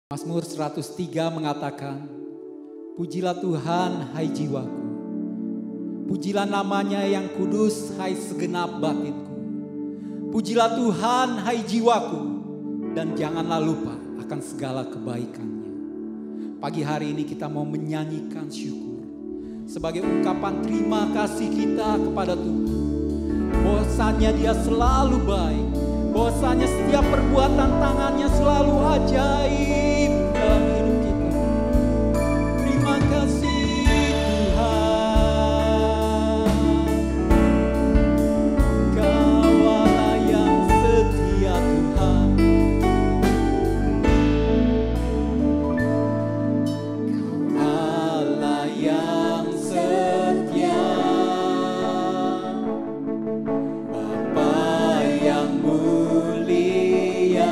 Mazmur 103 mengatakan, pujilah Tuhan hai jiwaku, pujilah namanya yang kudus hai segenap batinku. Pujilah Tuhan hai jiwaku, dan janganlah lupa akan segala kebaikannya. Pagi hari ini kita mau menyanyikan syukur sebagai ungkapan terima kasih kita kepada Tuhan. Bahwasanya Dia selalu baik, bahwasanya setiap perbuatan tangannya selalu ajaib dalam hidup kita. Terima kasih Tuhan, Kaulah yang setia Tuhan. Kaulah yang setia, Bapa yang mulia.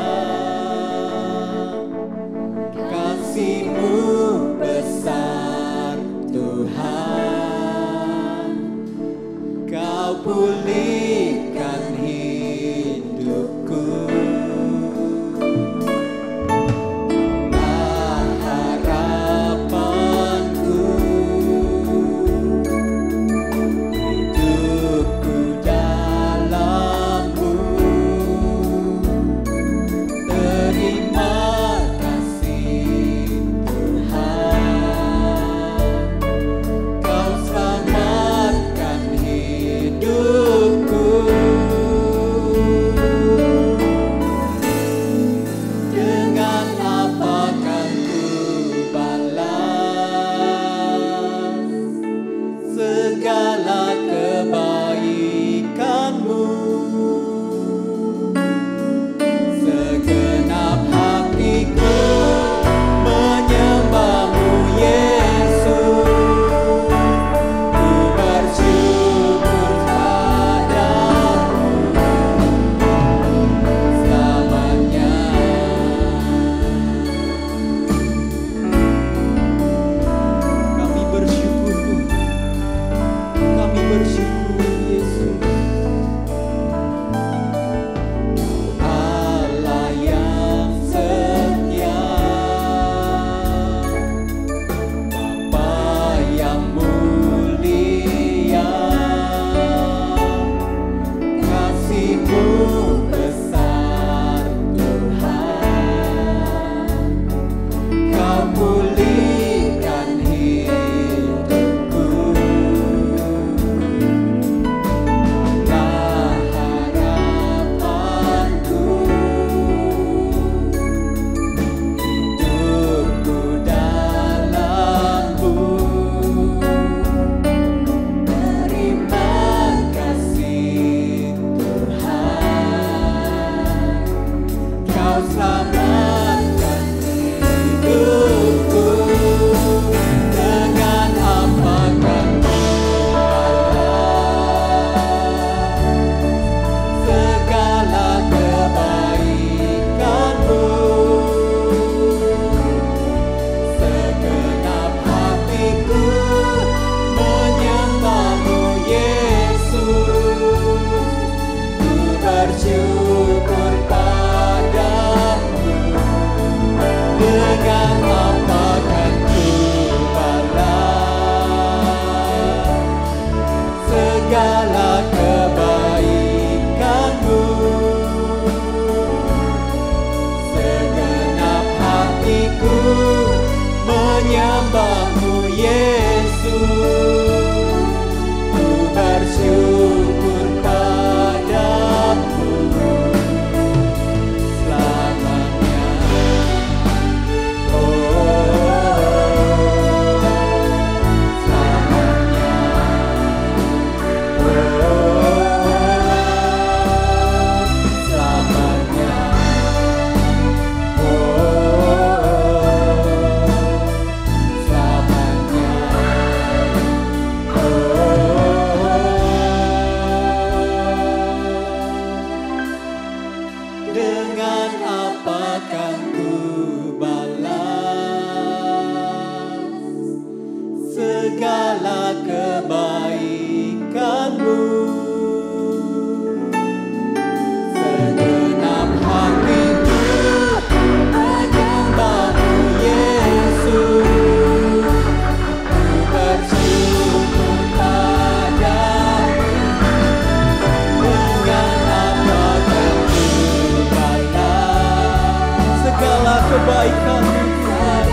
kebaikan-Mu Tuhan.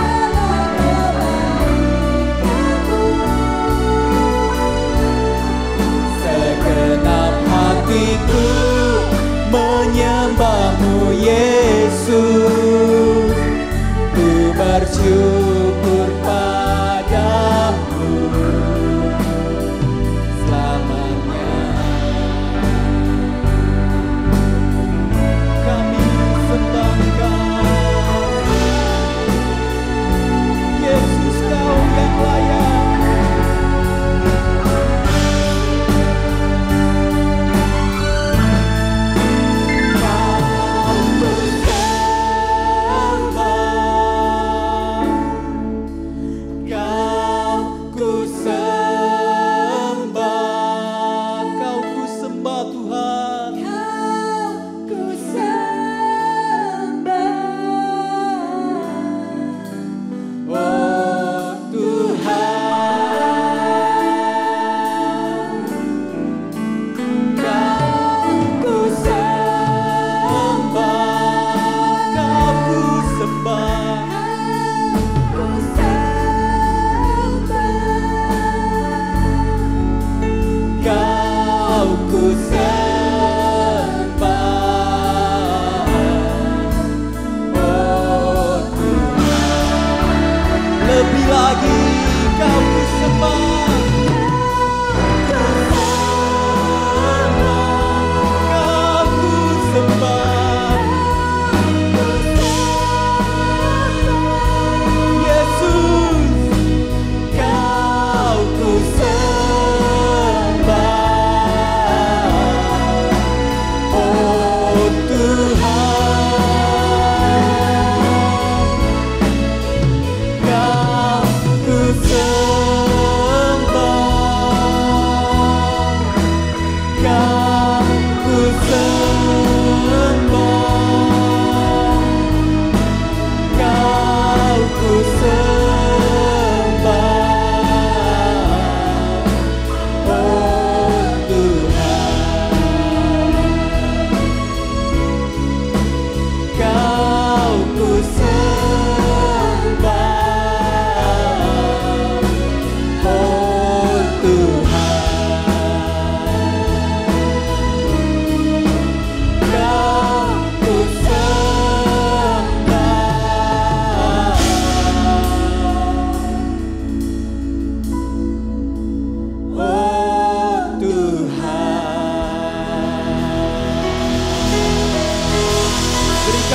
Segenap hatiku menyembah-Mu Yesus, ku bersyukur padamu selamanya. Kami sembah Engkau Yesus, Kau yang layak.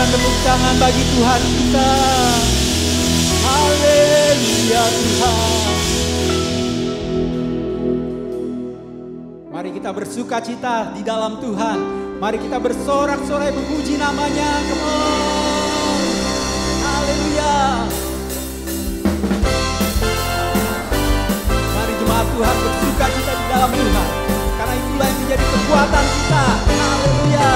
Tepuk tangan bagi Tuhan kita. Haleluya Tuhan. Mari kita bersuka cita di dalam Tuhan. Mari kita bersorak-sorai memuji namanya. Come on. Haleluya. Mari jemaat Tuhan bersuka cita di dalam Tuhan, karena itulah yang menjadi kekuatan kita. Haleluya.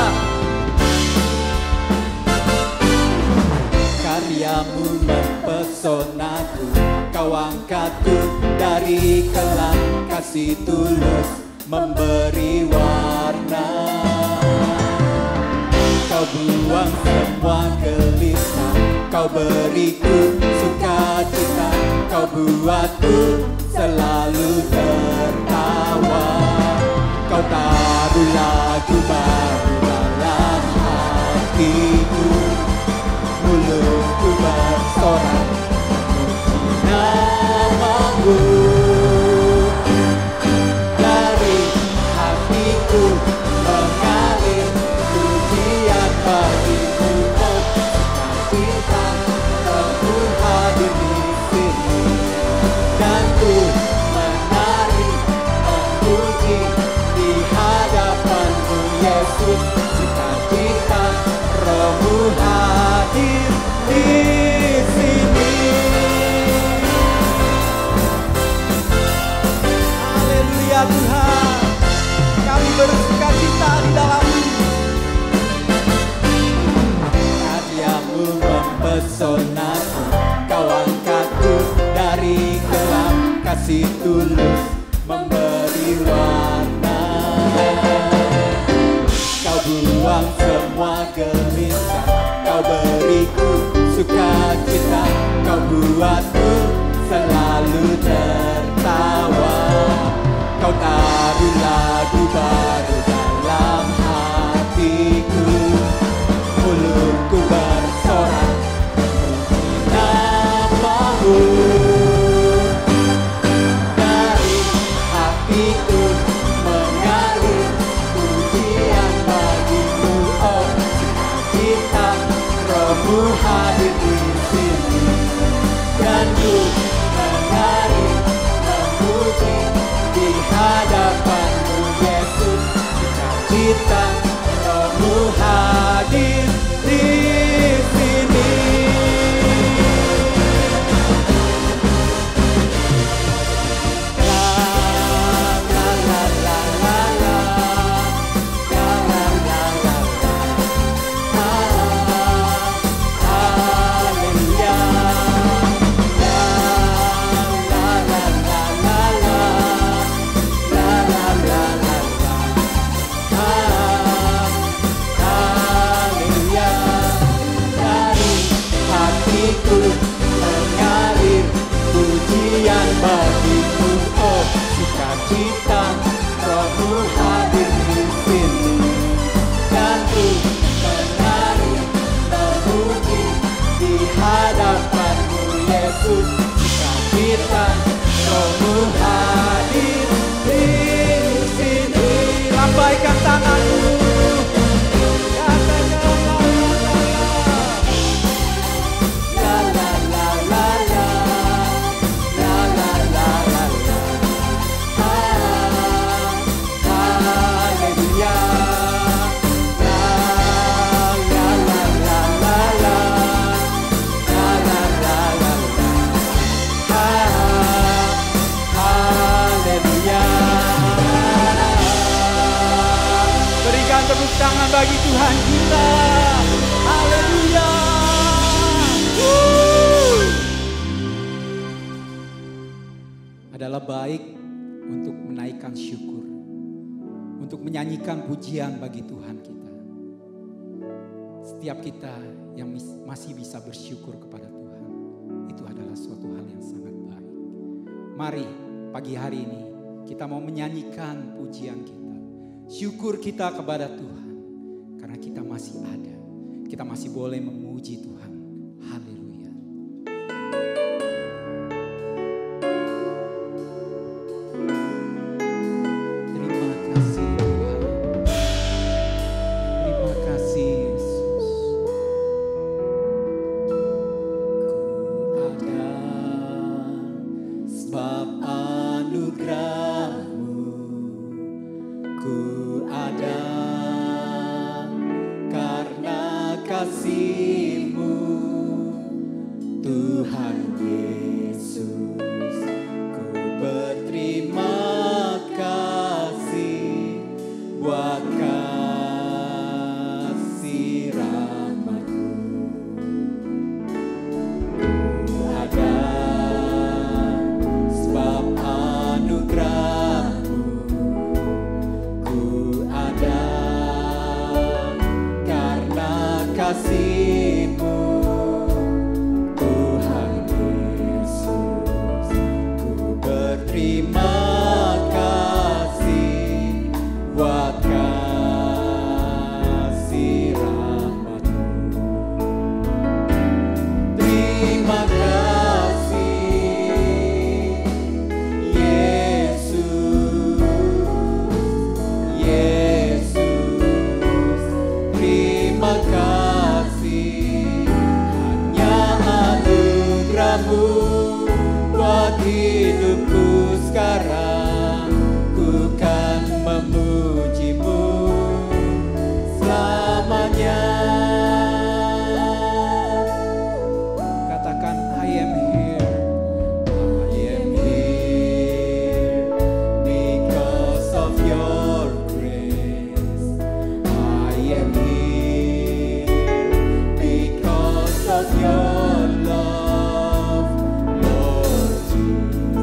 Karyamu mempesonaku, Kau angkatku dari kelam, kasih tulus memberi warna. Kau buang semua gelisah, Kau beriku sukacita, Kau buatku selalu tertawa. Kau taruh lagu baru dalam hatiku, mulutku bersorak memuji namamu. Dari hatiku mengalir pujian bagimu, oh sukacita Engkau hadir di sini, dan ku menari memuji di hadapanmu Yesus. Sukacita Rohmu hadir di sini. Haleluya Tuhan, kami bersukacita di dalam-Mu. Karyamu mempesonaku, Kau angkatku dari kelam, kasih tulus memberi warna. Kau buang semua gelisah, Kau beriku sukacita, membuatku selalu tertawa. Kau taruh lagu baru dalam hatiku, mulutku bersorak namamu. Dari hatiku mengalir pujian bagimu, oh sukacita Rohmu hadir di sini. Dan ku menari memuji di hadapanmu Yesus, sukacita Rohmu hadir di sini. Mengalir pujian bagimu, oh sukacita Rohmu hadir di sini. Dan ku menari memuji di hadapanmu Yesus, sukacita Rohmu hadir di sini. Lambaikan tanganmu. Tepuk tangan bagi Tuhan kita. Haleluya. Adalah baik untuk menaikkan syukur, untuk menyanyikan pujian bagi Tuhan kita. Setiap kita yang masih bisa bersyukur kepada Tuhan, itu adalah suatu hal yang sangat baik. Mari pagi hari ini kita mau menyanyikan pujian kita. Syukur kita kepada Tuhan, karena kita masih ada. Kita masih boleh memuji Tuhan. Haleluya. Terima kasih Tuhan. Terima kasih Yesus. Ku ada sebab anugerah-Mu. Ku ada karena kasih-Mu, Tuhan Yesus. Ku berterima kasih buat kasih rahmat-Mu. Ku ada sebab anugerah-Mu. Kasih-Mu, Tuhan Yesus. Ku berterima kasih buat kasih rahmat-Mu. Terima kasih Yesus, Yesus. Terima kasih. Buat hidupku sekarang, ku kan memuji-Mu selamanya. Katakan I am here. I am here because of your grace. I am here because of your love, Lord Jesus.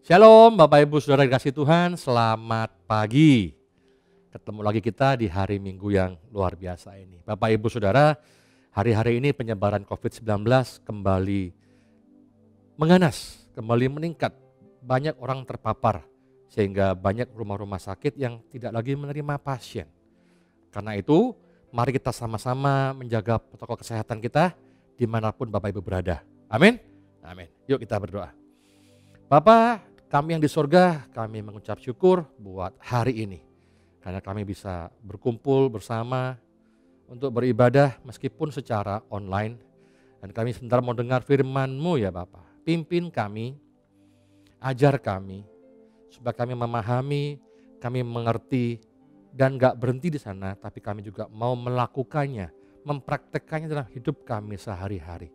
Shalom Bapak Ibu Saudara dikasih Tuhan, selamat pagi. Ketemu lagi kita di hari Minggu yang luar biasa ini. Bapak Ibu Saudara, hari-hari ini penyebaran COVID-19 kembali mengganas, kembali meningkat. Banyak orang terpapar sehingga banyak rumah-rumah sakit yang tidak lagi menerima pasien. Karena itu, mari kita sama-sama menjaga protokol kesehatan kita dimanapun Bapak Ibu berada. Amin? Amin. Yuk kita berdoa. Bapak, kami yang di sorga, kami mengucap syukur buat hari ini. Karena kami bisa berkumpul bersama untuk beribadah meskipun secara online. Dan kami sebentar mau dengar firman-Mu ya Bapak. Pimpin kami, ajar kami, supaya kami memahami, kami mengerti, dan gak berhenti di sana. Tapi kami juga mau melakukannya, mempraktekannya dalam hidup kami sehari-hari.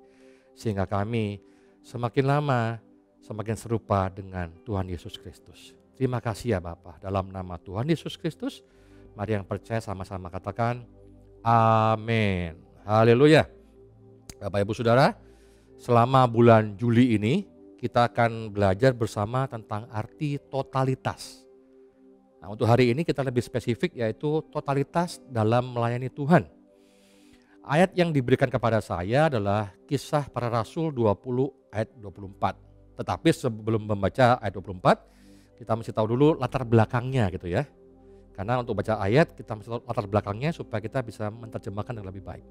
Sehingga kami semakin lama semakin serupa dengan Tuhan Yesus Kristus. Terima kasih ya Bapak, dalam nama Tuhan Yesus Kristus, mari yang percaya sama-sama katakan amin. Haleluya. Bapak Ibu Saudara, selama bulan Juli ini kita akan belajar bersama tentang arti totalitas. Nah, untuk hari ini kita lebih spesifik yaitu totalitas dalam melayani Tuhan. Ayat yang diberikan kepada saya adalah Kisah Para Rasul 20 ayat 24. Tetapi sebelum membaca ayat 24, kita mesti tahu dulu latar belakangnya gitu ya. Karena untuk baca ayat kita mesti tahu latar belakangnya supaya kita bisa menerjemahkan dengan lebih baik.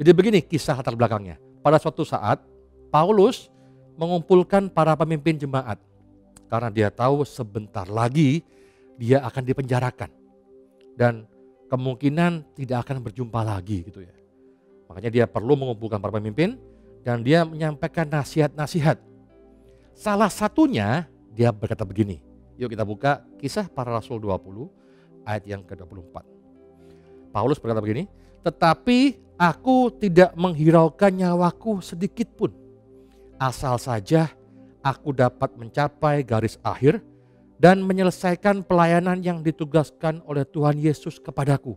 Jadi begini kisah latar belakangnya. Pada suatu saat Paulus mengumpulkan para pemimpin jemaat. Karena dia tahu sebentar lagi dia akan dipenjarakan. Dan kemungkinan tidak akan berjumpa lagi gitu ya. Makanya dia perlu mengumpulkan para pemimpin dan dia menyampaikan nasihat-nasihat. Salah satunya dia berkata begini. Yuk kita buka Kisah Para Rasul 20 ayat yang ke-24. Paulus berkata begini, tetapi aku tidak menghiraukan nyawaku sedikit pun. Asal saja aku dapat mencapai garis akhir dan menyelesaikan pelayanan yang ditugaskan oleh Tuhan Yesus kepadaku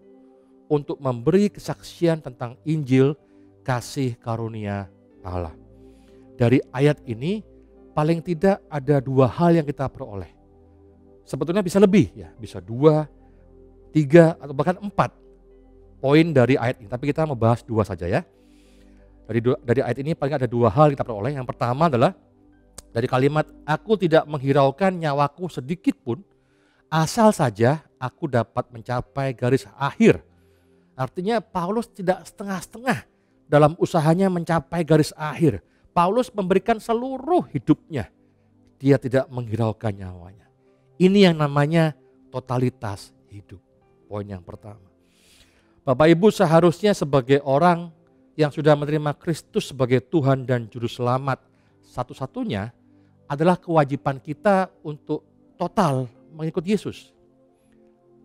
untuk memberi kesaksian tentang Injil kasih karunia Allah. Dari ayat ini paling tidak ada dua hal yang kita peroleh. Sebetulnya bisa lebih ya, bisa 2, 3 atau bahkan 4 poin dari ayat ini. Tapi kita mau bahas 2 saja ya. Dari ayat ini paling ada 2 hal yang kita peroleh. Yang pertama adalah dari kalimat aku tidak menghiraukan nyawaku sedikit pun asal saja aku dapat mencapai garis akhir. Artinya Paulus tidak setengah-setengah dalam usahanya mencapai garis akhir. Paulus memberikan seluruh hidupnya. Dia tidak menghiraukan nyawanya. Ini yang namanya totalitas hidup. Poin yang pertama. Bapak Ibu seharusnya sebagai orang yang sudah menerima Kristus sebagai Tuhan dan Juru Selamat, satu-satunya adalah kewajiban kita untuk total mengikut Yesus.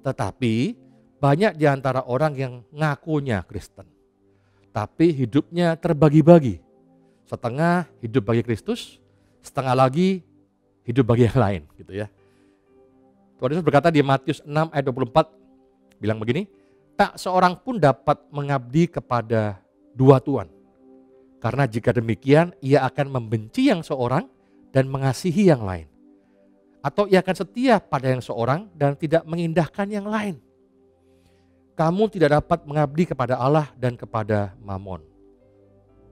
Tetapi banyak di antara orang yang ngakunya Kristen. Tapi hidupnya terbagi-bagi. Setengah hidup bagi Kristus, setengah lagi hidup bagi yang lain gitu ya. Tuhan Yesus berkata di Matius 6 ayat 24 bilang begini, tak seorang pun dapat mengabdi kepada 2 tuan. Karena jika demikian ia akan membenci yang seorang dan mengasihi yang lain. Atau ia akan setia pada yang seorang dan tidak mengindahkan yang lain. Kamu tidak dapat mengabdi kepada Allah dan kepada Mamon.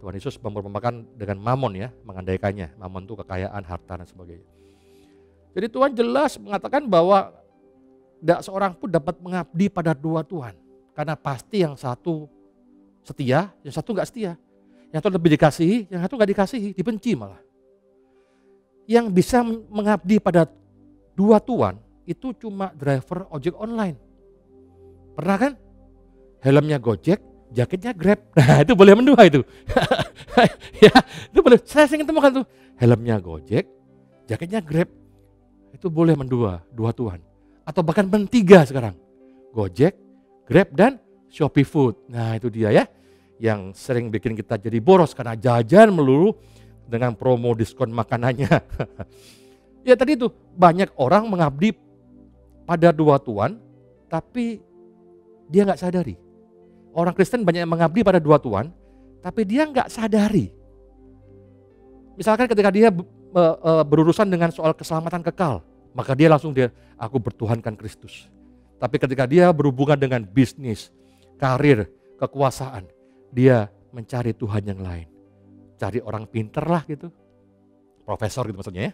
Tuhan Yesus memperumpamakan dengan mamon ya, mengandaikannya. Mamon itu kekayaan, harta dan sebagainya. Jadi Tuhan jelas mengatakan bahwa tidak seorang pun dapat mengabdi pada 2 tuan. Karena pasti yang satu setia, yang satu enggak setia. Yang satu lebih dikasihi, yang satu enggak dikasihi, dibenci malah. Yang bisa mengabdi pada 2 tuan itu cuma driver ojek online. Pernah kan? Helmnya Gojek, jaketnya Grab. Nah itu boleh mendua itu. Ya itu boleh. Saya sering temukan tuh. Helmnya Gojek, jaketnya Grab. Itu boleh mendua, 2 tuan. Atau bahkan men-3 sekarang. Gojek, Grab dan Shopee Food. Nah itu dia ya. Yang sering bikin kita jadi boros karena jajan melulu dengan promo diskon makanannya. Ya tadi itu banyak orang mengabdi pada 2 tuan. Tapi dia gak sadari. Orang Kristen banyak yang mengabdi pada 2 tuan, tapi dia nggak sadari. Misalkan ketika dia berurusan dengan soal keselamatan kekal, maka dia langsung aku bertuhankan Kristus. Tapi ketika dia berhubungan dengan bisnis, karir, kekuasaan, dia mencari Tuhan yang lain. Cari orang pinter lah gitu, profesor gitu maksudnya ya.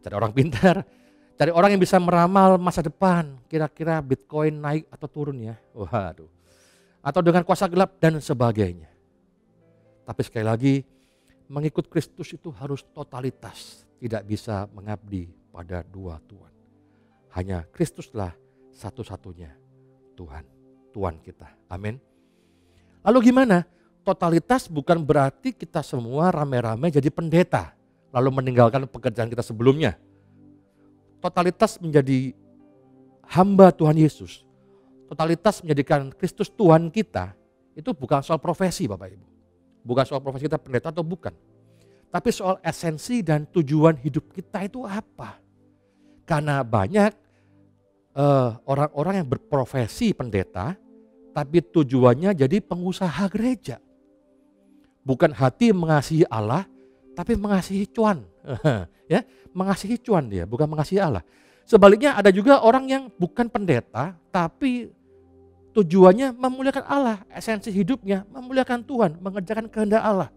Cari orang pintar, cari orang yang bisa meramal masa depan, kira-kira Bitcoin naik atau turun ya. Waduh. Atau dengan kuasa gelap dan sebagainya. Tapi sekali lagi, mengikut Kristus itu harus totalitas, tidak bisa mengabdi pada dua Tuhan. Hanya Kristuslah satu-satunya Tuhan, Tuhan kita. Amin. Lalu gimana? Totalitas bukan berarti kita semua rame-rame jadi pendeta, lalu meninggalkan pekerjaan kita sebelumnya. Totalitas menjadi hamba Tuhan Yesus, totalitas menjadikan Kristus Tuhan kita, itu bukan soal profesi Bapak Ibu. Bukan soal profesi kita pendeta atau bukan. Tapi soal esensi dan tujuan hidup kita itu apa. Karena banyak orang-orang yang berprofesi pendeta, tapi tujuannya jadi pengusaha gereja. Bukan hati mengasihi Allah, tapi mengasihi cuan. Ya, mengasihi cuan dia, bukan mengasihi Allah. Sebaliknya ada juga orang yang bukan pendeta, tapi tujuannya memuliakan Allah, esensi hidupnya memuliakan Tuhan, mengerjakan kehendak Allah.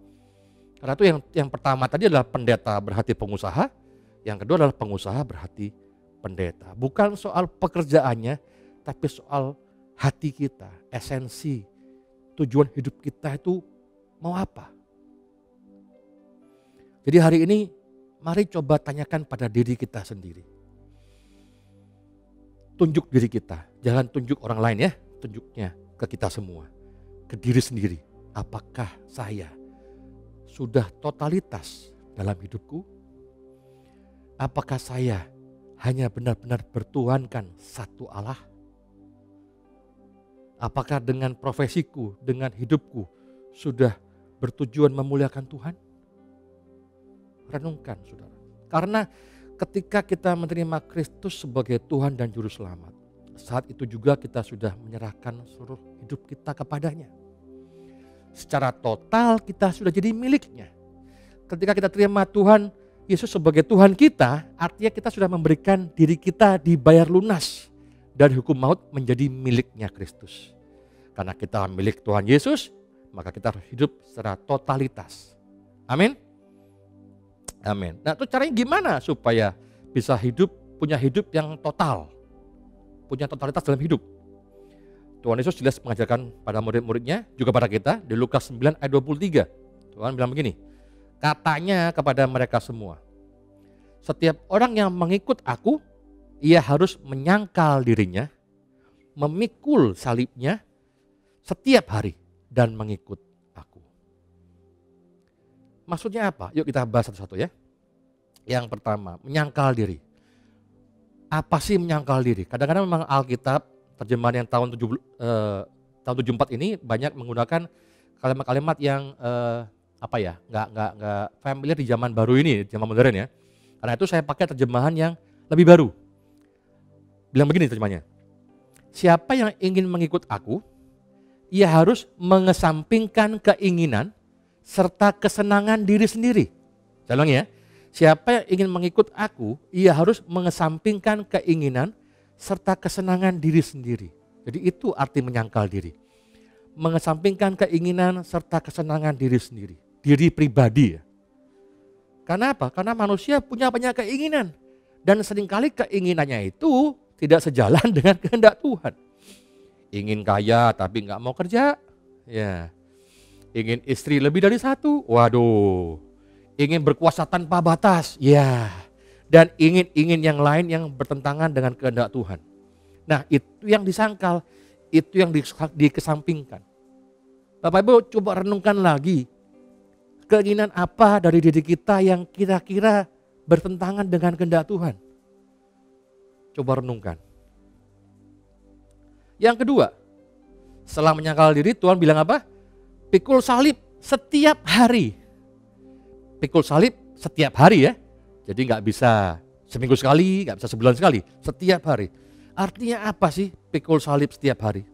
Karena itu yang pertama tadi adalah pendeta berhati pengusaha, yang kedua adalah pengusaha berhati pendeta. Bukan soal pekerjaannya, tapi soal hati kita, esensi, tujuan hidup kita itu mau apa. Jadi hari ini mari coba tanyakan pada diri kita sendiri. Tunjuk diri kita, jangan tunjuk orang lain ya. Tunjuknya ke kita semua, ke diri sendiri. Apakah saya sudah totalitas dalam hidupku? Apakah saya hanya benar-benar bertuhankan satu Allah? Apakah dengan profesiku, dengan hidupku sudah bertujuan memuliakan Tuhan? Renungkan saudara. Karena ketika kita menerima Kristus sebagai Tuhan dan Juru Selamat, saat itu juga kita sudah menyerahkan seluruh hidup kita kepadanya. Secara total kita sudah jadi miliknya. Ketika kita terima Tuhan Yesus sebagai Tuhan kita, artinya kita sudah memberikan diri kita dibayar lunas dari hukum maut menjadi miliknya Kristus. Karena kita milik Tuhan Yesus, maka kita harus hidup secara totalitas. Amin. Amin. Nah, itu caranya gimana supaya bisa punya hidup yang total? Punya totalitas dalam hidup. Tuhan Yesus jelas mengajarkan pada murid-muridnya, juga pada kita, di Lukas 9 ayat 23. Tuhan bilang begini, katanya kepada mereka semua, setiap orang yang mengikut aku, ia harus menyangkal dirinya, memikul salibnya setiap hari, dan mengikut aku. Maksudnya apa? Yuk kita bahas satu-satu ya. Yang pertama, menyangkal diri. Apa sih menyangkal diri? Kadang-kadang memang Alkitab terjemahan yang tahun 74 ini banyak menggunakan kalimat-kalimat yang nggak familiar di zaman baru ini, zaman modern ya. Karena itu saya pakai terjemahan yang lebih baru. Bilang begini terjemahnya. Siapa yang ingin mengikut aku, ia harus mengesampingkan keinginan serta kesenangan diri sendiri. Saya ulangi ya. Siapa yang ingin mengikut aku, ia harus mengesampingkan keinginan serta kesenangan diri sendiri. Jadi itu arti menyangkal diri. Mengesampingkan keinginan serta kesenangan diri sendiri. Diri pribadi ya. Karena apa? Karena manusia punya banyak keinginan. Dan seringkali keinginannya itu tidak sejalan dengan kehendak Tuhan. Ingin kaya tapi nggak mau kerja. Ya. Ingin istri lebih dari satu. Waduh. Ingin berkuasa tanpa batas, ya. Dan ingin yang lain yang bertentangan dengan kehendak Tuhan. Nah itu yang disangkal, itu yang dikesampingkan. Bapak Ibu coba renungkan lagi, keinginan apa dari diri kita yang kira-kira bertentangan dengan kehendak Tuhan. Coba renungkan. Yang kedua, setelah menyangkal diri Tuhan bilang apa? Pikul salib setiap hari. Pikul salib setiap hari ya. Jadi nggak bisa seminggu sekali, nggak bisa sebulan sekali, setiap hari. Artinya apa sih pikul salib setiap hari?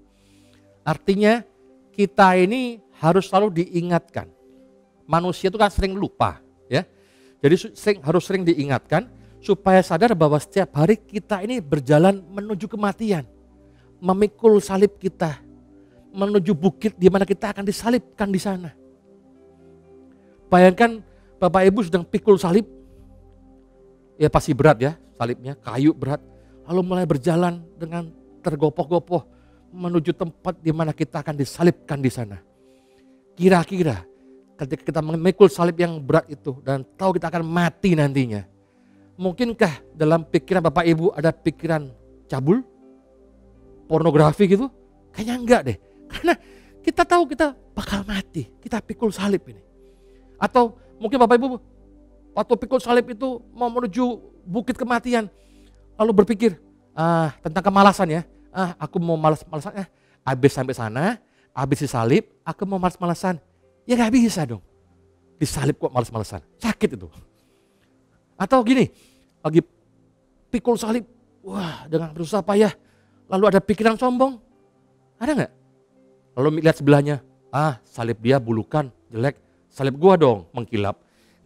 Artinya kita ini harus selalu diingatkan. Manusia itu kan sering lupa ya. Jadi harus sering diingatkan supaya sadar bahwa setiap hari kita ini berjalan menuju kematian. Memikul salib kita, menuju bukit di mana kita akan disalibkan di sana. Bayangkan Bapak Ibu sedang pikul salib, ya pasti berat ya salibnya, kayu berat. Lalu mulai berjalan dengan tergopoh-gopoh menuju tempat di mana kita akan disalibkan di sana. Kira-kira ketika kita memikul salib yang berat itu dan tahu kita akan mati nantinya, mungkinkah dalam pikiran Bapak Ibu ada pikiran cabul, pornografi gitu? Kayaknya enggak deh. Karena kita tahu kita bakal mati, kita pikul salib ini. Atau mungkin Bapak Ibu waktu pikul salib itu mau menuju bukit kematian, lalu berpikir, tentang kemalasan ya, aku mau malas-malasan, habis sampai sana, habis disalib, aku mau malas-malasan. Ya gak bisa dong, disalib kok malas-malasan, sakit itu. Atau gini, lagi pikul salib, wah dengan berusaha payah, lalu ada pikiran sombong, ada gak? Lalu lihat sebelahnya, salib dia bulukan, jelek, salib gua dong mengkilap.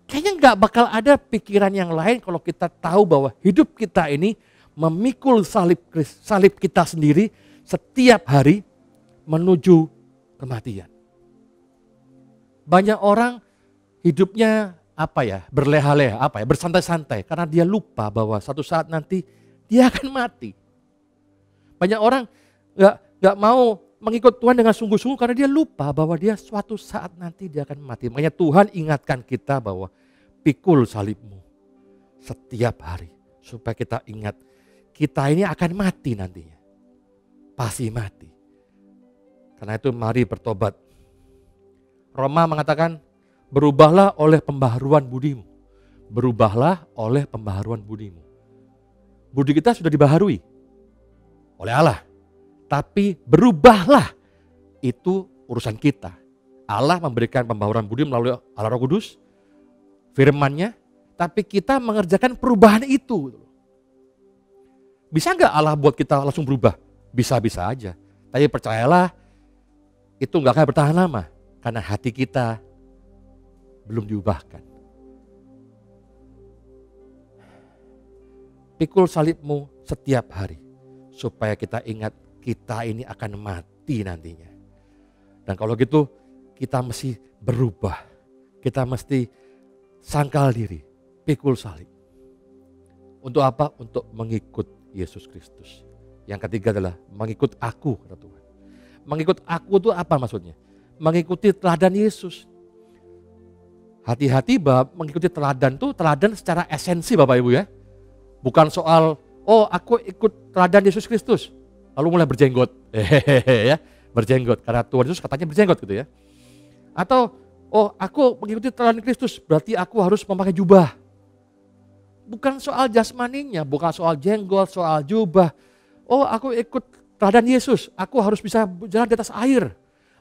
Kayaknya gak bakal ada pikiran yang lain kalau kita tahu bahwa hidup kita ini memikul salib kita sendiri setiap hari menuju kematian. Banyak orang hidupnya berleha-leha, bersantai-santai karena dia lupa bahwa satu saat nanti dia akan mati. Banyak orang nggak mau mengikut Tuhan dengan sungguh-sungguh karena dia lupa bahwa dia suatu saat nanti dia akan mati. Makanya Tuhan ingatkan kita bahwa pikul salibmu setiap hari supaya kita ingat kita ini akan mati nantinya. Pasti mati. Karena itu mari bertobat. Roma mengatakan berubahlah oleh pembaharuan budimu. Berubahlah oleh pembaharuan budimu. Budi kita sudah dibaharui oleh Allah. Tapi berubahlah, itu urusan kita. Allah memberikan pembaharuan budi melalui Allah Roh Kudus, firman-Nya, tapi kita mengerjakan perubahan itu. Bisa nggak Allah buat kita langsung berubah? Bisa-bisa aja. Tapi percayalah, itu nggak akan bertahan lama. Karena hati kita belum diubahkan. Pikul salibmu setiap hari. Supaya kita ingat kita ini akan mati nantinya. Dan kalau gitu kita mesti berubah. Kita mesti sangkal diri. Pikul salib. Untuk apa? Untuk mengikut Yesus Kristus. Yang ketiga adalah mengikut aku, kata Tuhan. Mengikut aku itu apa maksudnya? Mengikuti teladan Yesus. Hati-hati bahwa mengikuti teladan itu teladan secara esensi Bapak Ibu ya. Bukan soal, aku ikut teladan Yesus Kristus. Lalu mulai berjenggot. Ya, berjenggot. Karena Tuhan Yesus katanya berjenggot gitu ya. Atau, aku mengikuti teladan Kristus berarti aku harus memakai jubah. Bukan soal jasmaninya, bukan soal jenggot, soal jubah. Aku ikut teladan Yesus, aku harus bisa berjalan di atas air.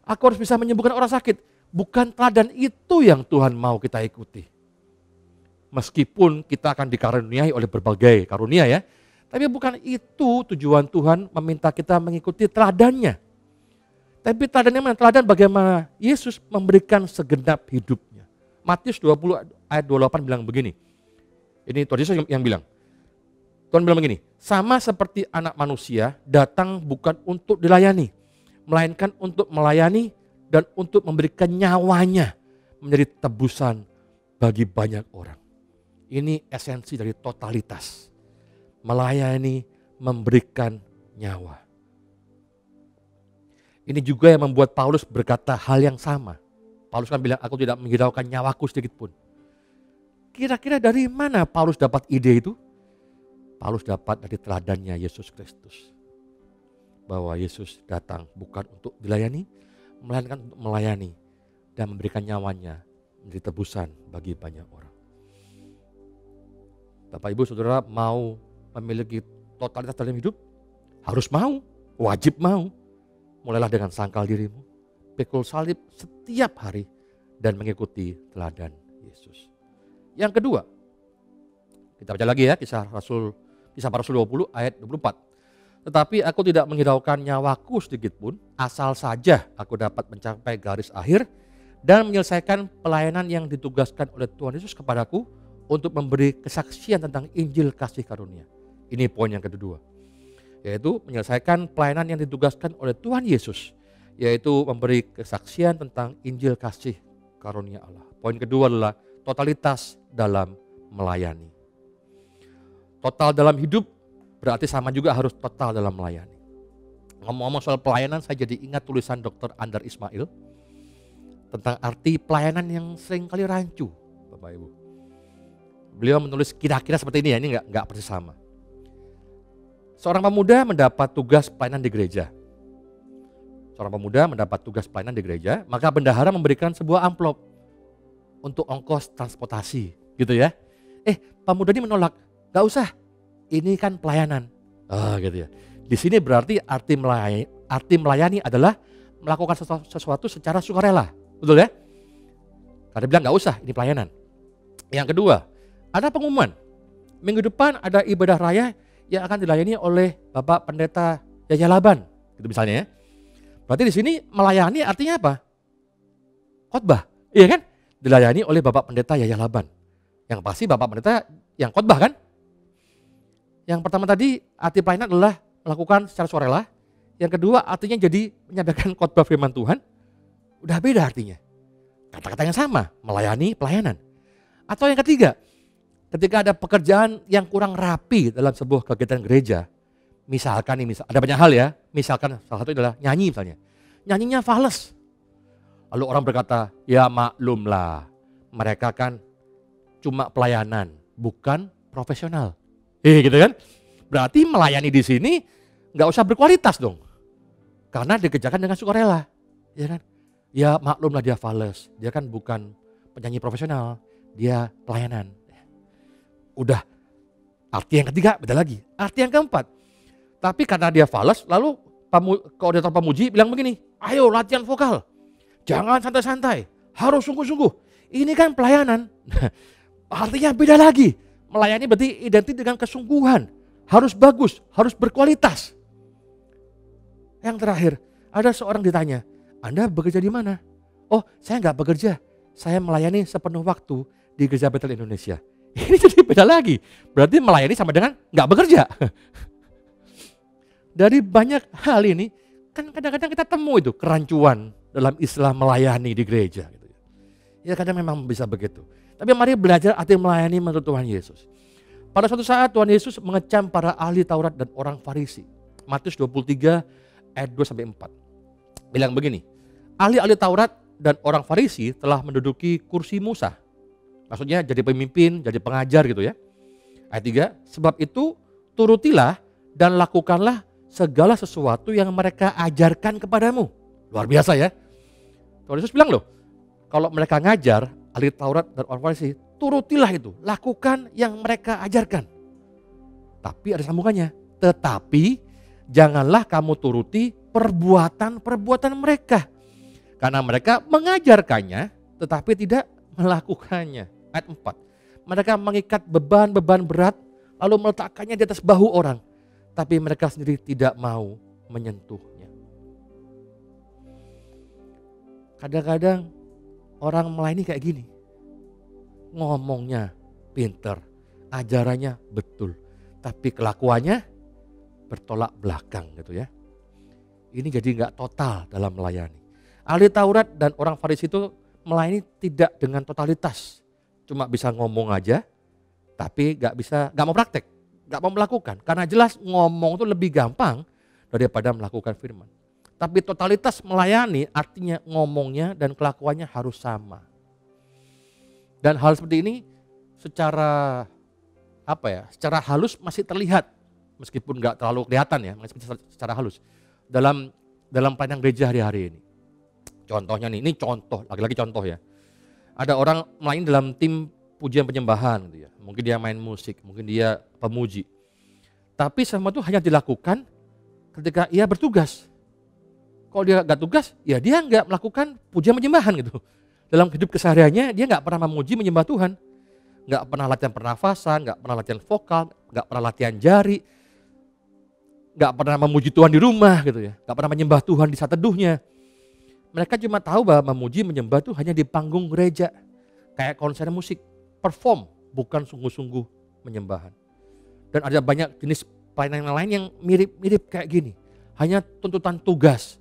Aku harus bisa menyembuhkan orang sakit. Bukan teladan itu yang Tuhan mau kita ikuti. Meskipun kita akan dikaruniai oleh berbagai karunia ya. Tapi bukan itu tujuan Tuhan meminta kita mengikuti teladannya. Tapi teladannya mana? Teladan bagaimana Yesus memberikan segenap hidupnya. Matius 20 ayat 28 bilang begini. Ini Tuhan Yesus yang bilang. Tuhan bilang begini, sama seperti anak manusia datang bukan untuk dilayani, melainkan untuk melayani dan untuk memberikan nyawanya menjadi tebusan bagi banyak orang. Ini esensi dari totalitas. Melayani, memberikan nyawa. Ini juga yang membuat Paulus berkata hal yang sama. Paulus kan bilang, aku tidak menghiraukan nyawaku sedikit pun. Kira-kira dari mana Paulus dapat ide itu? Paulus dapat dari teladannya Yesus Kristus. Bahwa Yesus datang bukan untuk dilayani, melainkan untuk melayani dan memberikan nyawanya menjadi tebusan bagi banyak orang. Bapak Ibu Saudara mau memiliki totalitas dalam hidup? Harus mau, wajib mau. Mulailah dengan sangkal dirimu, pikul salib setiap hari dan mengikuti teladan Yesus. Yang kedua, kita baca lagi ya kisah para Rasul 20 ayat 24. Tetapi aku tidak menghiraukan nyawaku sedikit pun, asal saja aku dapat mencapai garis akhir dan menyelesaikan pelayanan yang ditugaskan oleh Tuhan Yesus kepadaku untuk memberi kesaksian tentang Injil kasih karunia. Ini poin yang kedua, yaitu menyelesaikan pelayanan yang ditugaskan oleh Tuhan Yesus, yaitu memberi kesaksian tentang Injil kasih karunia Allah. Poin kedua adalah totalitas dalam melayani. Total dalam hidup berarti sama juga harus total dalam melayani. Ngomong-ngomong soal pelayanan, saya jadi ingat tulisan Dr. Andar Ismail tentang arti pelayanan yang sering kali rancu, Bapak Ibu. Beliau menulis kira-kira seperti ini ya, ini enggak persis sama. Seorang pemuda mendapat tugas pelayanan di gereja. Seorang pemuda mendapat tugas pelayanan di gereja, maka bendahara memberikan sebuah amplop untuk ongkos transportasi, gitu ya. Pemuda ini menolak, gak usah, ini kan pelayanan. Gitu ya. Di sini berarti arti melayani adalah melakukan sesuatu secara sukarela, betul ya? Karena bilang gak usah, ini pelayanan. Yang kedua, ada pengumuman. Minggu depan ada ibadah raya yang akan dilayani oleh Bapak Pendeta Yaya Laban, gitu misalnya ya. Berarti di sini melayani artinya apa? Khotbah, iya kan? Dilayani oleh Bapak Pendeta Yaya Laban. Yang pasti Bapak Pendeta yang khotbah kan? Yang pertama tadi arti pelayanan adalah melakukan secara sukarela. Yang kedua artinya jadi menyampaikan khotbah firman Tuhan. Udah beda artinya. Kata-kata yang sama, melayani pelayanan. Atau yang ketiga, ketika ada pekerjaan yang kurang rapi dalam sebuah kegiatan gereja, misalkan ada banyak hal ya, misalkan salah satu adalah nyanyi misalnya. Nyanyinya fales. Lalu orang berkata, ya maklumlah, mereka kan cuma pelayanan, bukan profesional. Gitu kan? Berarti melayani di sini nggak usah berkualitas dong. Karena dikerjakan dengan sukarela. Ya kan? Ya maklumlah dia fales, dia kan bukan penyanyi profesional, dia pelayanan. Udah, arti yang ketiga beda lagi. Arti yang keempat, tapi karena dia fales, lalu koordinator pemuji bilang begini, ayo latihan vokal, jangan santai-santai, harus sungguh-sungguh. Ini kan pelayanan. Artinya beda lagi. Melayani berarti identik dengan kesungguhan, harus bagus, harus berkualitas. Yang terakhir, ada seorang ditanya, Anda bekerja di mana? Oh, saya nggak bekerja, saya melayani sepenuh waktu di Gereja Betel Indonesia. Ini jadi beda lagi. Berarti melayani sama dengan nggak bekerja. Dari banyak hal ini, kan kadang-kadang kita temu itu kerancuan dalam istilah melayani di gereja. Ya kadang memang bisa begitu. Tapi mari belajar arti melayani menurut Tuhan Yesus. Pada suatu saat Tuhan Yesus mengecam para ahli Taurat dan orang Farisi. Matius 23 ayat 2-4. Bilang begini, ahli-ahli Taurat dan orang Farisi telah menduduki kursi Musa. Maksudnya jadi pemimpin, jadi pengajar gitu ya. Ayat 3, sebab itu turutilah dan lakukanlah segala sesuatu yang mereka ajarkan kepadamu. Luar biasa ya. Tuhan Yesus bilang loh, kalau mereka ngajar, ahli Taurat dan orang Farisi, turutilah itu, lakukan yang mereka ajarkan. Tapi ada sambungannya, tetapi janganlah kamu turuti perbuatan-perbuatan mereka. Karena mereka mengajarkannya, tetapi tidak melakukannya. Ayat 4, mereka mengikat beban-beban berat, lalu meletakkannya di atas bahu orang. Tapi mereka sendiri tidak mau menyentuhnya. Kadang-kadang orang melayani kayak gini. Ngomongnya pinter, ajarannya betul. Tapi kelakuannya bertolak belakang gitu ya. Ini jadi gak total dalam melayani. Ahli Taurat dan orang Farisi itu melayani tidak dengan totalitas. Cuma bisa ngomong aja, tapi gak mau praktek, gak mau melakukan. Karena jelas ngomong itu lebih gampang daripada melakukan firman. Tapi totalitas melayani artinya ngomongnya dan kelakuannya harus sama. Dan hal seperti ini secara secara halus masih terlihat. Meskipun gak terlalu kelihatan ya, secara halus. Dalam pelayanan gereja hari-hari ini. Contohnya nih, ini contoh, lagi-lagi contoh ya. Ada orang melayani dalam tim pujian penyembahan gitu ya. Mungkin dia main musik, mungkin dia pemuji. Tapi semua itu hanya dilakukan ketika ia bertugas. Kalau dia gak tugas, ya dia gak melakukan pujian penyembahan gitu. Dalam hidup kesehariannya dia gak pernah memuji menyembah Tuhan. Gak pernah latihan pernafasan, gak pernah latihan vokal, gak pernah latihan jari. Gak pernah memuji Tuhan di rumah gitu ya. Gak pernah menyembah Tuhan di saat teduhnya. Mereka cuma tahu bahwa memuji menyembah itu hanya di panggung gereja. Kayak konser musik, perform bukan sungguh-sungguh menyembahan. Dan ada banyak jenis pelayanan lain yang mirip-mirip kayak gini. Hanya tuntutan tugas,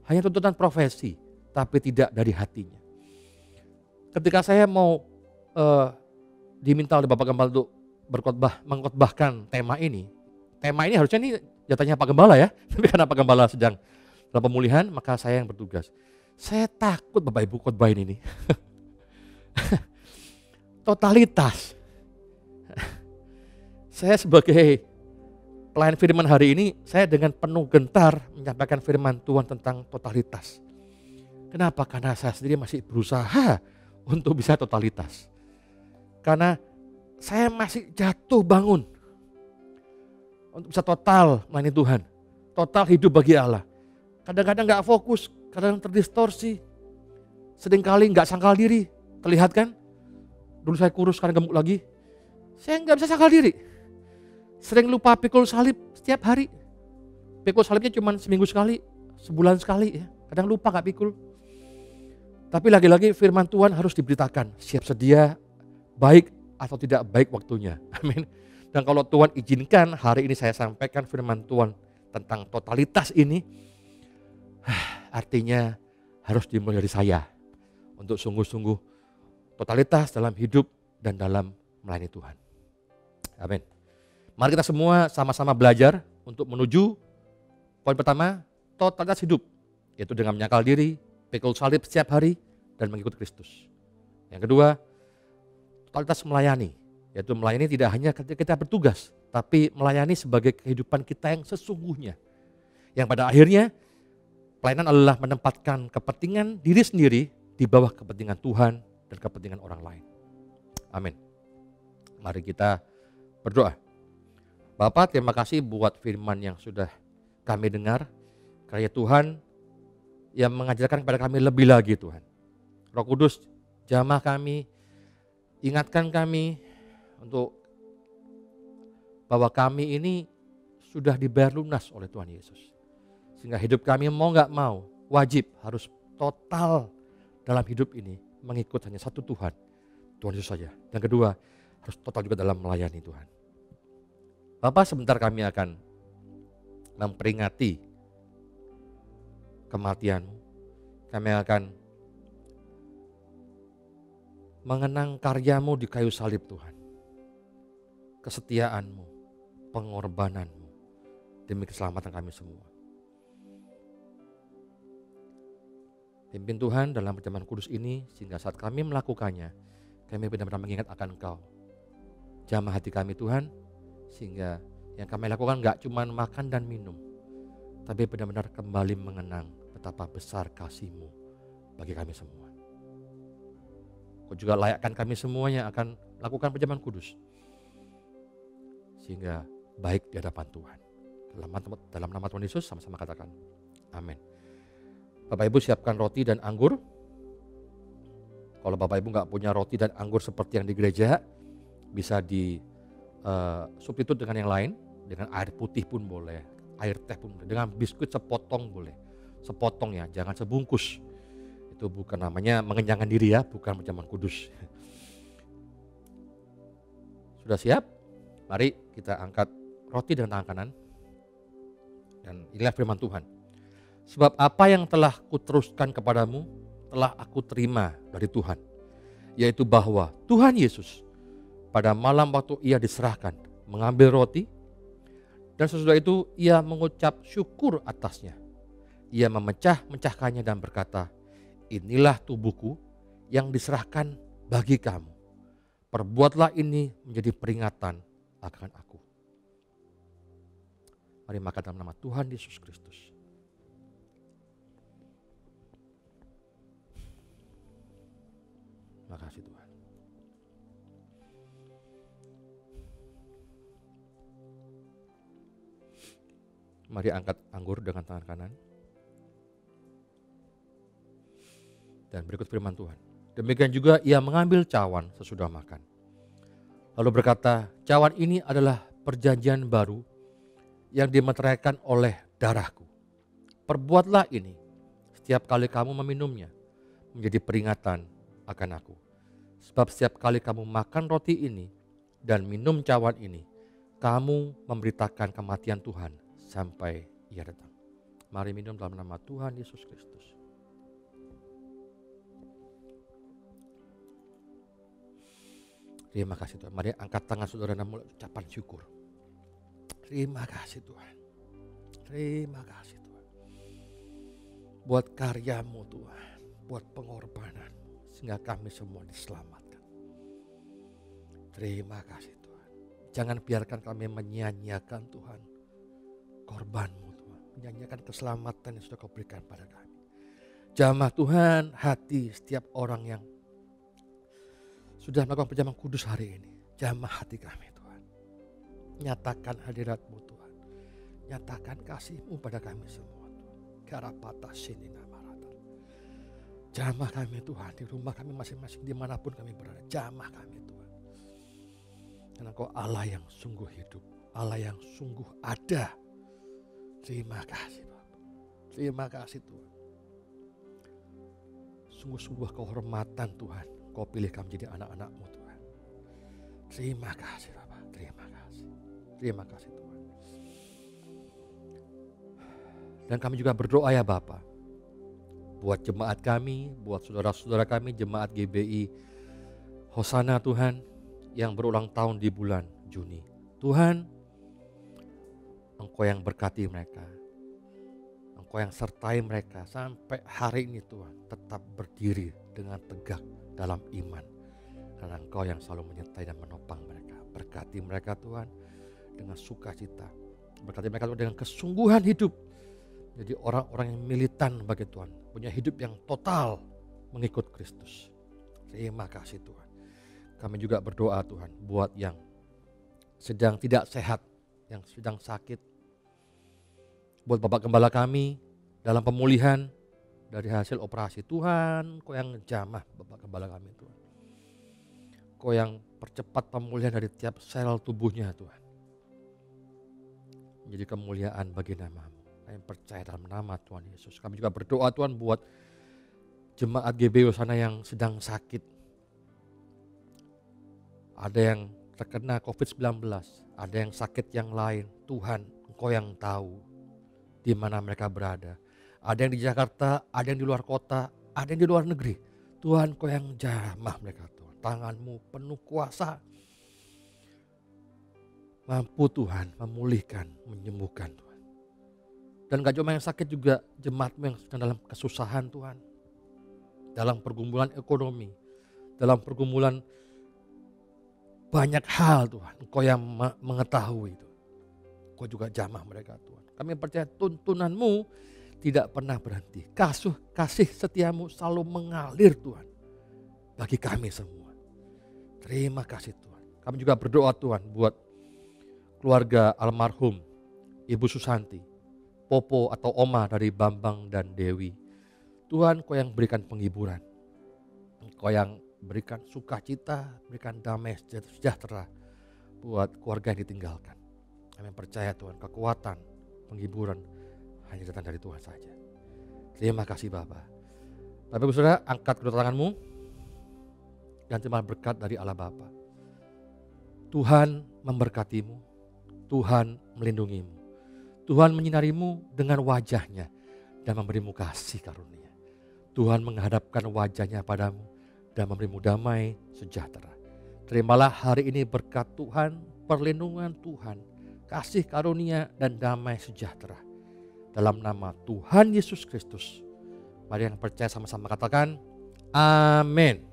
hanya tuntutan profesi, tapi tidak dari hatinya. Ketika saya mau diminta oleh Bapak Gembala untuk mengkhotbahkan tema ini harusnya ini jatahnya Pak Gembala ya, tapi karena Pak Gembala sedang dalam pemulihan, maka saya yang bertugas. Saya takut Bapak Ibu khotbahin ini. Totalitas. Saya sebagai pelayan firman hari ini, saya dengan penuh gentar menyampaikan firman Tuhan tentang totalitas. Kenapa? Karena saya sendiri masih berusaha untuk bisa totalitas. Karena saya masih jatuh bangun untuk bisa total melayani Tuhan. Total hidup bagi Allah. Kadang-kadang gak fokus, kadang terdistorsi. Seringkali gak sangkal diri. Terlihat kan? Dulu saya kurus, sekarang gemuk lagi. Saya gak bisa sangkal diri. Sering lupa pikul salib setiap hari. Pikul salibnya cuma seminggu sekali, sebulan sekali ya. Kadang lupa gak pikul. Tapi lagi-lagi firman Tuhan harus diberitakan. Siap sedia, baik atau tidak baik waktunya. Amin. Dan kalau Tuhan izinkan hari ini saya sampaikan firman Tuhan tentang totalitas ini. Artinya harus dimulai dari saya. Untuk sungguh-sungguh totalitas dalam hidup dan dalam melayani Tuhan. Amin. Mari kita semua sama-sama belajar untuk menuju poin pertama, totalitas hidup. Yaitu dengan menyangkal diri, pikul salib setiap hari, dan mengikut Kristus. Yang kedua, totalitas melayani. Yaitu melayani tidak hanya ketika kita bertugas, tapi melayani sebagai kehidupan kita yang sesungguhnya. Yang pada akhirnya, pelayanan adalah menempatkan kepentingan diri sendiri di bawah kepentingan Tuhan dan kepentingan orang lain. Amin. Mari kita berdoa. Bapak, terima kasih buat firman yang sudah kami dengar. Karya Tuhan yang mengajarkan kepada kami lebih lagi Tuhan. Roh Kudus, jamah kami, ingatkan kami untuk bahwa kami ini sudah dibayar lunas oleh Tuhan Yesus. Sehingga hidup kami mau gak mau, wajib harus total dalam hidup ini mengikut hanya satu Tuhan, Tuhan Yesus saja. Yang kedua, harus total juga dalam melayani Tuhan. Bapak, sebentar kami akan memperingati kematian-Mu. Kami akan mengenang karya-Mu di kayu salib Tuhan. Kesetiaan-Mu, pengorbanan-Mu demi keselamatan kami semua. Pimpin Tuhan dalam perjamuan kudus ini sehingga saat kami melakukannya, kami benar-benar mengingat akan Engkau. Jamah hati kami Tuhan, sehingga yang kami lakukan gak cuma makan dan minum, tapi benar-benar kembali mengenang betapa besar kasih-Mu bagi kami semua. Kau juga layakkan kami semuanya akan lakukan perjamuan kudus, sehingga baik di hadapan Tuhan. Dalam nama Tuhan Yesus sama-sama katakan amin. Bapak Ibu siapkan roti dan anggur. Kalau Bapak Ibu gak punya roti dan anggur seperti yang di gereja, bisa di substitut dengan yang lain, dengan air putih pun boleh, air teh pun boleh, dengan biskuit sepotong boleh, sepotong ya, jangan sebungkus. Itu bukan namanya mengenyangkan diri ya, bukan perjamuan kudus. Sudah siap? Mari kita angkat roti dengan tangan kanan. Dan inilah firman Tuhan. Sebab apa yang telah kuteruskan kepadamu, telah aku terima dari Tuhan. Yaitu bahwa Tuhan Yesus pada malam waktu ia diserahkan, mengambil roti, dan sesudah itu ia mengucap syukur atasnya. Ia memecah-mecahkannya dan berkata, inilah tubuhku yang diserahkan bagi kamu. Perbuatlah ini menjadi peringatan akan aku. Mari makan dalam nama Tuhan Yesus Kristus. Terima kasih Tuhan. Mari angkat anggur dengan tangan kanan. Dan berikut firman Tuhan. Demikian juga ia mengambil cawan sesudah makan. Lalu berkata, cawan ini adalah perjanjian baru yang dimeteraikan oleh darahku. Perbuatlah ini setiap kali kamu meminumnya menjadi peringatan akan aku. Sebab setiap kali kamu makan roti ini dan minum cawan ini, kamu memberitakan kematian Tuhan sampai Ia datang. Mari minum dalam nama Tuhan Yesus Kristus. Terima kasih Tuhan. Mari angkat tangan saudara dan mulai ucapan syukur. Terima kasih Tuhan. Terima kasih Tuhan. Buat karyamu Tuhan. Buat pengorbanan. Sehingga kami semua diselamatkan. Terima kasih Tuhan. Jangan biarkan kami menyia-nyiakan Tuhan korbanmu Tuhan. Menyia-nyiakan keselamatan yang sudah kau berikan pada kami. Jamah Tuhan hati setiap orang yang sudah melakukan perjamuan kudus hari ini. Jamah hati kami Tuhan. Nyatakan hadirat-Mu Tuhan. Nyatakan kasih-Mu pada kami semua Tuhan. Garapata sini namarata. Jamah kami Tuhan di rumah kami masing-masing dimanapun kami berada. Jamah kami Tuhan. Karena Engkau Allah yang sungguh hidup. Allah yang sungguh ada. Terima kasih Bapak. Terima kasih Tuhan. Sungguh sebuah kehormatan Tuhan. Kau pilih kami menjadi anak-anak-Mu Tuhan. Terima kasih Bapak. Terima kasih. Terima kasih Tuhan. Dan kami juga berdoa ya Bapak. Buat jemaat kami, buat saudara-saudara kami, jemaat GBI Hosana Tuhan yang berulang tahun di bulan Juni. Tuhan, Engkau yang berkati mereka. Engkau yang sertai mereka sampai hari ini Tuhan tetap berdiri dengan tegak dalam iman. Karena Engkau yang selalu menyertai dan menopang mereka. Berkati mereka Tuhan dengan sukacita. Berkati mereka Tuhan dengan kesungguhan hidup. Jadi orang-orang yang militan bagi Tuhan. Punya hidup yang total mengikut Kristus. Terima kasih Tuhan. Kami juga berdoa Tuhan buat yang sedang tidak sehat, yang sedang sakit. Buat Bapak Gembala kami dalam pemulihan dari hasil operasi Tuhan, Kau yang jamah Bapak Gembala kami Tuhan. Kau yang percepat pemulihan dari tiap sel tubuhnya Tuhan. Menjadi kemuliaan bagi nama-Mu. Kami percaya dalam nama Tuhan Yesus. Kami juga berdoa Tuhan buat jemaat GBI sana yang sedang sakit. Ada yang terkena COVID-19, ada yang sakit yang lain. Tuhan, Engkau yang tahu di mana mereka berada. Ada yang di Jakarta, ada yang di luar kota, ada yang di luar negeri. Tuhan, Kau yang jamah mereka Tuhan. Tangan-Mu penuh kuasa. Mampu Tuhan memulihkan, menyembuhkan Tuhan. Dan gak cuma yang sakit juga jemaat-Mu yang sedang dalam kesusahan Tuhan. Dalam pergumulan ekonomi, dalam pergumulan banyak hal Tuhan. Engkau yang mengetahui itu. Engkau juga jamah mereka Tuhan. Kami percaya tuntunan-Mu tidak pernah berhenti. Kasih setia-Mu selalu mengalir Tuhan. Bagi kami semua. Terima kasih Tuhan. Kami juga berdoa Tuhan buat keluarga almarhum Ibu Susanti, Popo atau Oma dari Bambang dan Dewi. Tuhan, Kau yang berikan penghiburan. Kau yang berikan sukacita, berikan damai sejahtera buat keluarga yang ditinggalkan. Kami percaya Tuhan, kekuatan, penghiburan hanya datang dari Tuhan saja. Terima kasih Bapa. Bapak Ibu Saudara, angkat kedua tanganmu dan terima berkat dari Allah Bapa. Tuhan memberkatimu, Tuhan melindungimu, Tuhan menyinarimu dengan wajah-Nya dan memberimu kasih karunia. Tuhan menghadapkan wajah-Nya padamu dan memberimu damai sejahtera. Terimalah hari ini berkat Tuhan, perlindungan Tuhan, kasih karunia dan damai sejahtera. Dalam nama Tuhan Yesus Kristus. Mari yang percaya sama-sama katakan amin.